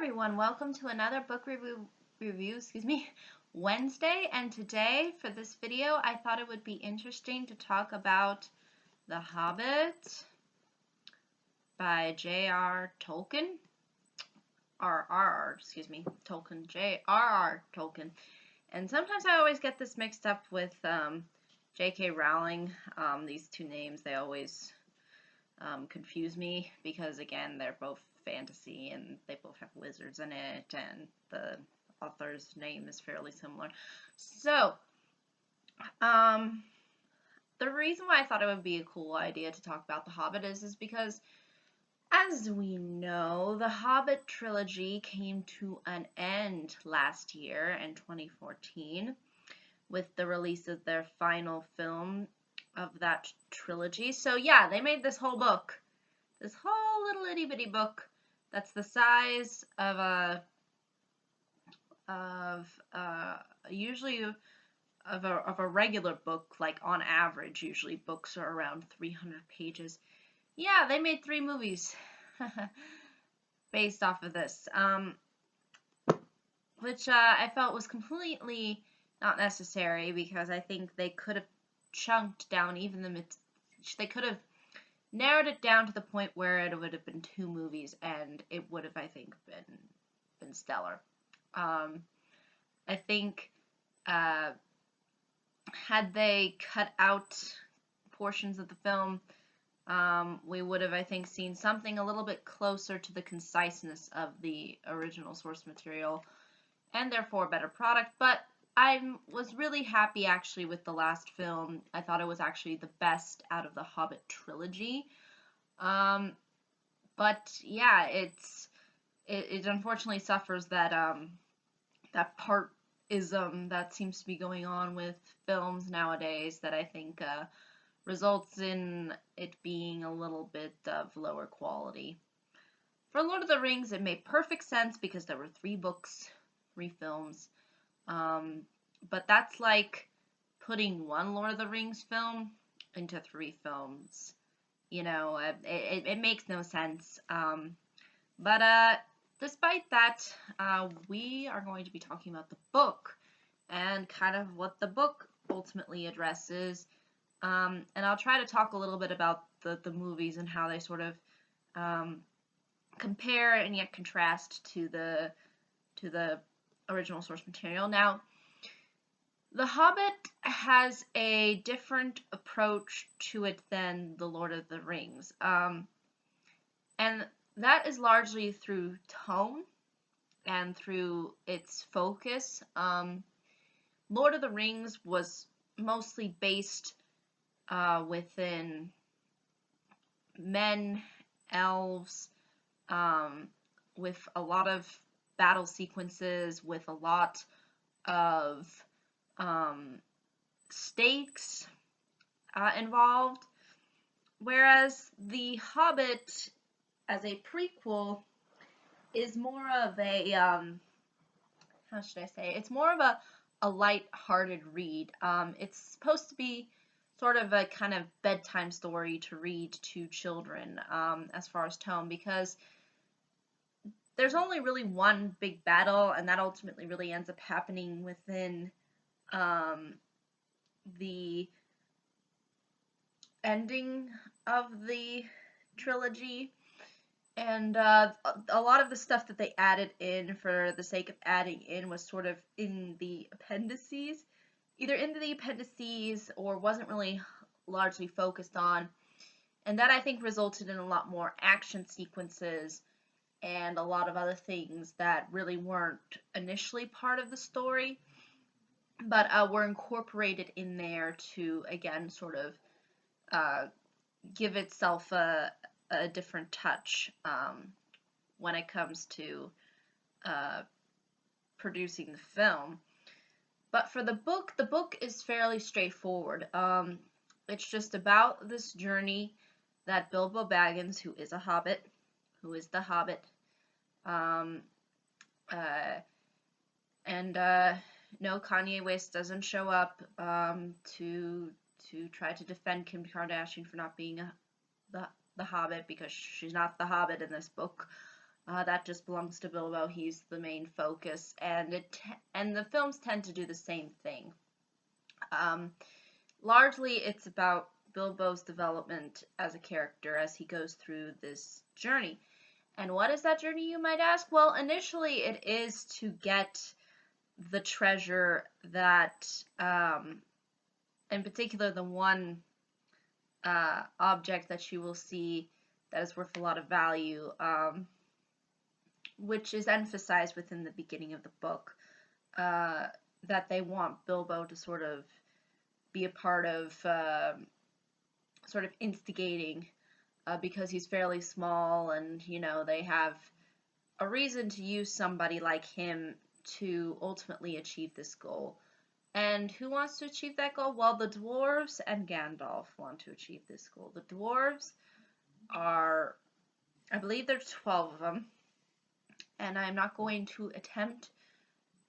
everyone, welcome to another book review, Wednesday. And today for this video, I thought it would be interesting to talk about The Hobbit by J.R. Tolkien, Tolkien, J.R.R. Tolkien. And sometimes I always get this mixed up with J.K. Rowling. These two names, they always confuse me because, again, they're both fantasy and they both have wizards in it, and the author's name is fairly similar. So, the reason why I thought it would be a cool idea to talk about The Hobbit is because, as we know, the Hobbit trilogy came to an end last year in 2014 with the release of their final film of that trilogy. So yeah, they made this whole book, this whole little itty bitty book that's the size of a regular book. Like on average, usually books are around 300 pages. Yeah, they made 3 movies based off of this, which I felt was completely not necessary, because I think they could have chunked down they could have narrowed it down to the point where it would have been 2 movies, and it would have, I think, been stellar. I think had they cut out portions of the film, we would have, I think, seen something a little bit closer to the conciseness of the original source material, and therefore a better product. But I was really happy, actually, with the last film. I thought it was actually the best out of the Hobbit trilogy. But yeah, it unfortunately suffers that that partism that seems to be going on with films nowadays, that I think results in it being a little bit of lower quality. For Lord of the Rings, it made perfect sense because there were 3 books, 3 films. But that's like putting one Lord of the Rings film into 3 films. You know, it makes no sense. But despite that, we are going to be talking about the book and kind of what the book ultimately addresses. And I'll try to talk a little bit about the movies and how they sort of compare and yet contrast to the original source material. Now, The Hobbit has a different approach to it than The Lord of the Rings, and that is largely through tone and through its focus. Lord of the Rings was mostly based within men, elves, with a lot of battle sequences, with a lot of stakes involved, whereas The Hobbit, as a prequel, is more of a how should I say? It's more of a light-hearted read. It's supposed to be sort of a kind of bedtime story to read to children, as far as tone, because there's only really one big battle, and that ultimately really ends up happening within the ending of the trilogy. And a lot of the stuff that they added in for the sake of adding in was sort of in the appendices, either into the appendices or wasn't really largely focused on. And that, I think, resulted in a lot more action sequences and a lot of other things that really weren't initially part of the story, but were incorporated in there to, again, sort of give itself a different touch when it comes to producing the film. But for the book is fairly straightforward. It's just about this journey that Bilbo Baggins, who is a hobbit, who is the Hobbit, no, Kanye West doesn't show up to try to defend Kim Kardashian for not being the Hobbit, because she's not the Hobbit in this book. That just belongs to Bilbo. He's the main focus, and and the films tend to do the same thing. Um, Largely, it's about Bilbo's development as a character as he goes through this journey. And what is that journey, you might ask? Well, initially, it is to get the treasure that, in particular, the one object that you will see that is worth a lot of value, which is emphasized within the beginning of the book, that they want Bilbo to sort of be a part of, sort of instigating, because he's fairly small, and they have a reason to use somebody like him to ultimately achieve this goal. And who wants to achieve that goal? Well, the dwarves and Gandalf want to achieve this goal. The dwarves are, I believe there's 12 of them, and I'm not going to attempt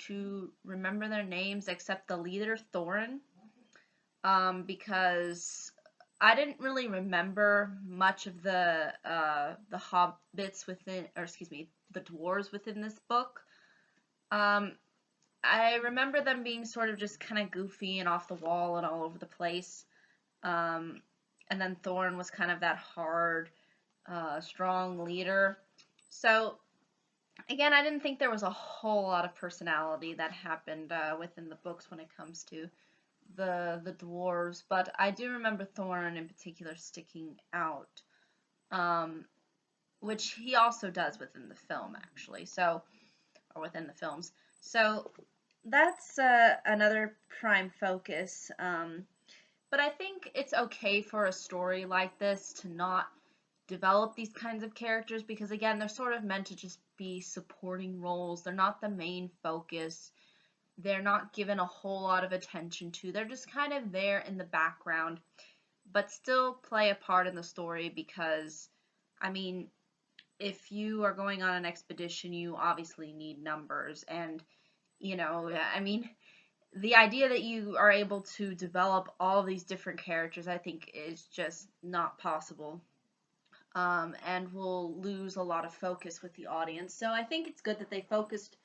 to remember their names except the leader, Thorin, because I didn't really remember much of the hobbits within, or excuse me, the dwarves within this book. I remember them being sort of just kind of goofy and off the wall and all over the place. And then Thorin was kind of that hard, strong leader. So, again, I didn't think there was a whole lot of personality that happened within the books when it comes to the dwarves, but I do remember Thorin in particular sticking out, which he also does within the film, actually, so, or within the films. So that's another prime focus, but I think it's okay for a story like this to not develop these kinds of characters, because again, they're sort of meant to just be supporting roles. They're not the main focus. They're not given a whole lot of attention to. They're just kind of there in the background, but still play a part in the story because, I mean, if you are going on an expedition, you obviously need numbers, and, I mean, the idea that you are able to develop all these different characters, I think, is just not possible, and will lose a lot of focus with the audience. So I think it's good that they focused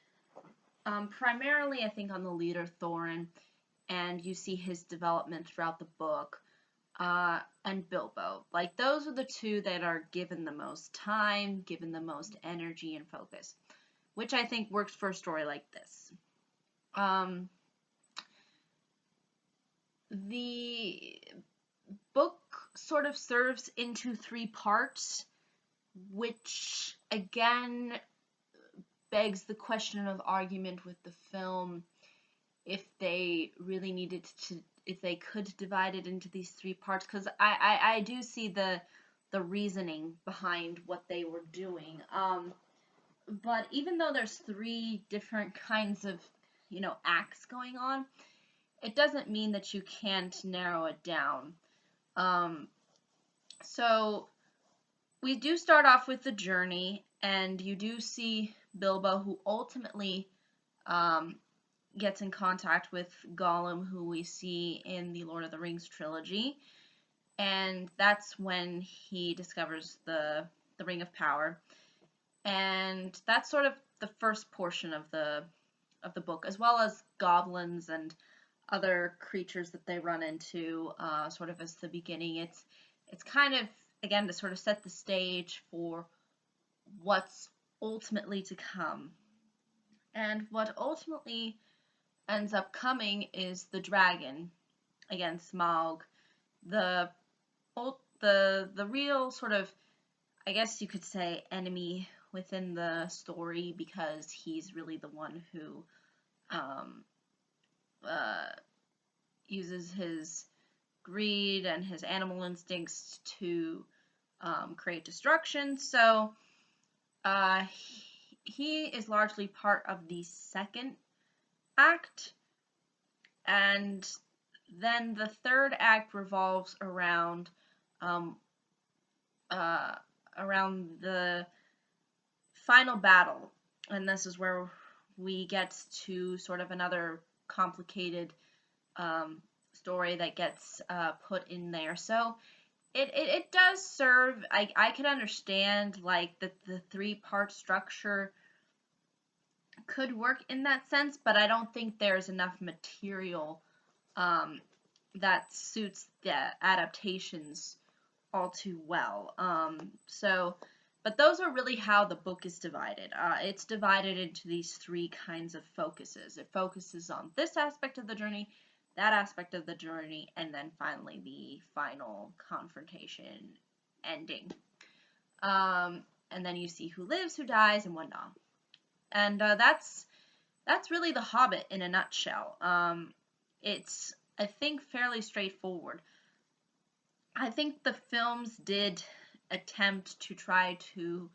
primarily, I think, on the leader, Thorin, and you see his development throughout the book, and Bilbo. Like, those are the two that are given the most time, given the most energy and focus, which I think works for a story like this. The book sort of serves into 3 parts, which, again, begs the question of argument with the film, if they really needed to, if they could divide it into these 3 parts, because I do see the reasoning behind what they were doing. But even though there's 3 different kinds of, acts going on, it doesn't mean that you can't narrow it down. So we do start off with the journey, and you do see Bilbo, who ultimately gets in contact with Gollum, who we see in the Lord of the Rings trilogy, and that's when he discovers the Ring of Power, and that's sort of the first portion of the book, as well as goblins and other creatures that they run into, sort of as the beginning. It's kind of, again, to sort of set the stage for what's ultimately to come. And what ultimately ends up coming is the dragon, again, Smaug, the real sort of, I guess you could say, enemy within the story, because he's really the one who uses his greed and his animal instincts to create destruction. So he is largely part of the second act, and then the third act revolves around the final battle, and this is where we get to sort of another complicated story that gets put in there. So it does serve. I can understand like the three-part structure could work in that sense, but I don't think there's enough material um, that suits the adaptations all too well. But those are really how the book is divided. It's divided into these three kinds of focuses. It focuses on this aspect of the journey, that aspect of the journey, and then finally the final confrontation ending. And then you see who lives, who dies, and whatnot. And that's really The Hobbit in a nutshell. It's, I think, fairly straightforward. I think the films did attempt to try to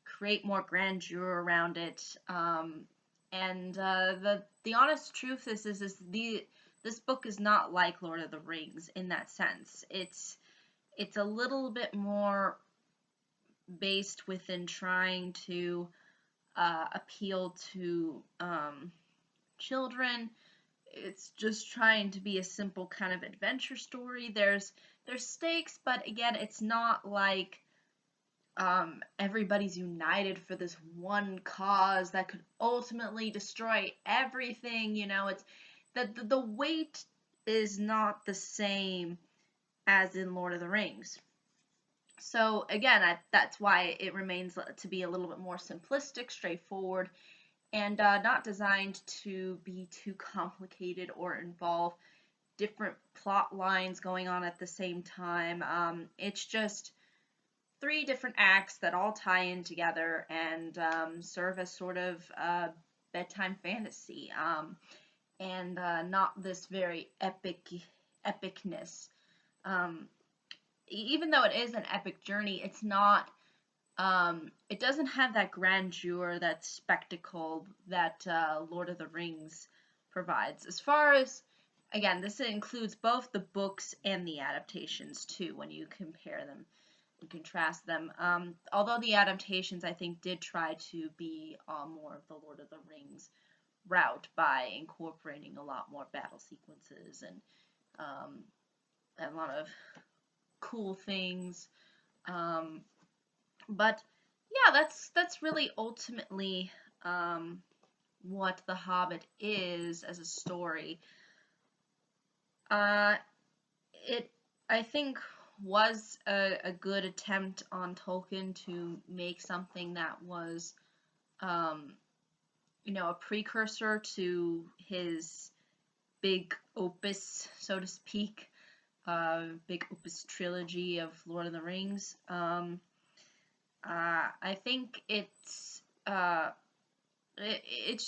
create more grandeur around it. And the honest truth is this book is not like Lord of the Rings in that sense. It's a little bit more based within trying to appeal to children. It's just trying to be a simple kind of adventure story. There's stakes, but again, it's not like everybody's united for this one cause that could ultimately destroy everything. It's the weight is not the same as in Lord of the Rings. So again, that's why it remains to be a little bit more simplistic, straightforward, and not designed to be too complicated or involve different plot lines going on at the same time. It's just three different acts that all tie in together and serve as sort of bedtime fantasy, and not this very epicness. Even though it is an epic journey, it's not. It doesn't have that grandeur, that spectacle that Lord of the Rings provides. As far as, again, this includes both the books and the adaptations too, when you compare them and contrast them. Although the adaptations, I think, did try to be more of the Lord of the Rings route by incorporating a lot more battle sequences and a lot of cool things. But yeah, that's really ultimately what The Hobbit is as a story. It, I think, was a good attempt on Tolkien to make something that was, a precursor to his big opus, so to speak, big opus trilogy of Lord of the Rings. I think it's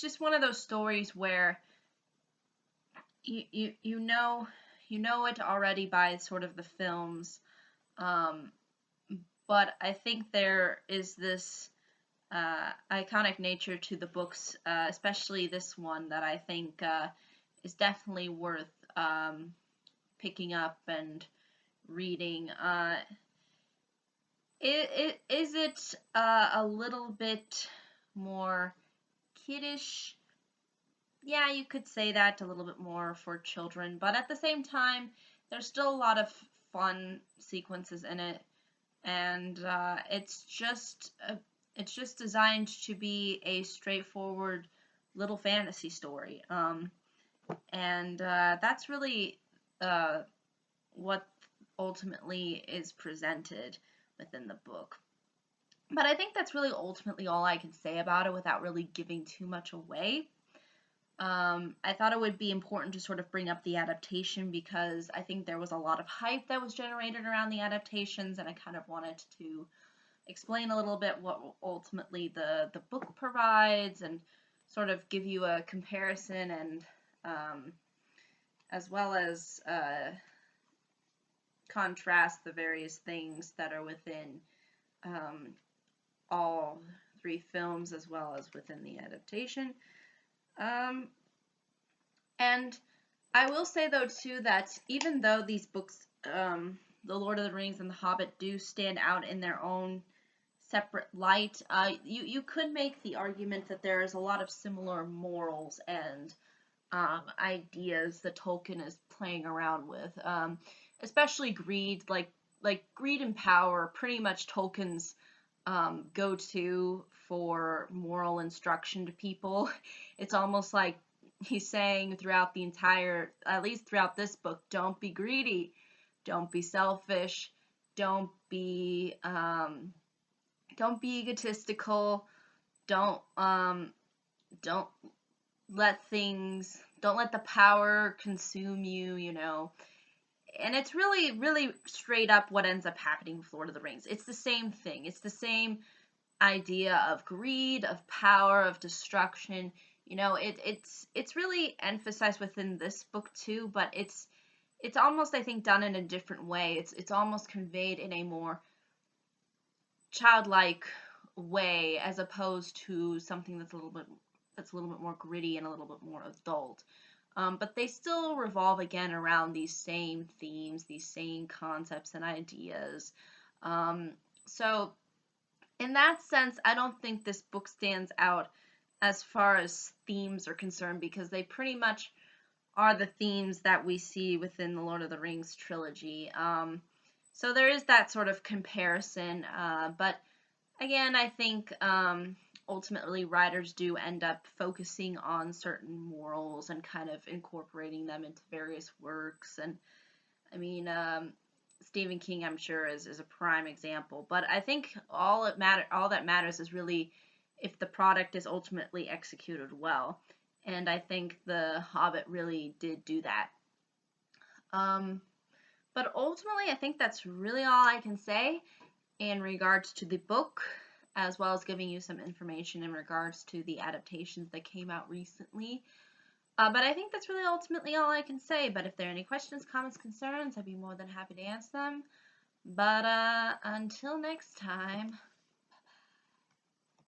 just one of those stories where you know it already by sort of the films, but I think there is this iconic nature to the books, especially this one, that I think is definitely worth picking up and reading. Is it a little bit more kiddish? Yeah, you could say that, a little bit more for children, but at the same time, there's still a lot of fun sequences in it, and it's just designed to be a straightforward little fantasy story, and that's really what ultimately is presented within the book. But I think that's really ultimately all I can say about it without really giving too much away. I thought it would be important to sort of bring up the adaptation because I think there was a lot of hype that was generated around the adaptations, and I kind of wanted to explain a little bit what ultimately the book provides and sort of give you a comparison, and as well as contrast the various things that are within all three films as well as within the adaptation. And I will say though too that even though these books, The Lord of the Rings and The Hobbit, do stand out in their own separate light, you could make the argument that there is a lot of similar morals and ideas that Tolkien is playing around with, especially greed. Like like greed and power are pretty much Tolkien's go-to for moral instruction to people. It's almost like he's saying throughout the entire, at least throughout this book, don't be greedy, don't be selfish, don't be um, don't be egotistical, don't don't don't let the power consume you, you know. And it's really, really straight up what ends up happening with Lord of the Rings. It's the same thing. It's the same idea of greed, of power, of destruction. You know, it's really emphasized within this book too, but it's almost, I think, done in a different way. It's almost conveyed in a more childlike way as opposed to something that's a little bit more gritty and a little bit more adult. But they still revolve again around these same themes, these same concepts and ideas. So in that sense, I don't think this book stands out as far as themes are concerned because they pretty much are the themes that we see within the Lord of the Rings trilogy. So there is that sort of comparison, but again, I think ultimately writers do end up focusing on certain morals and kind of incorporating them into various works. And I mean, Stephen King, I'm sure, is a prime example. But I think all that matters is really if the product is ultimately executed well. And I think The Hobbit really did do that. Um, but ultimately, I think that's really all I can say in regards to the book, as well as giving you some information in regards to the adaptations that came out recently. But I think that's really ultimately all I can say. But if there are any questions, comments, concerns, I'd be more than happy to answer them. But until next time.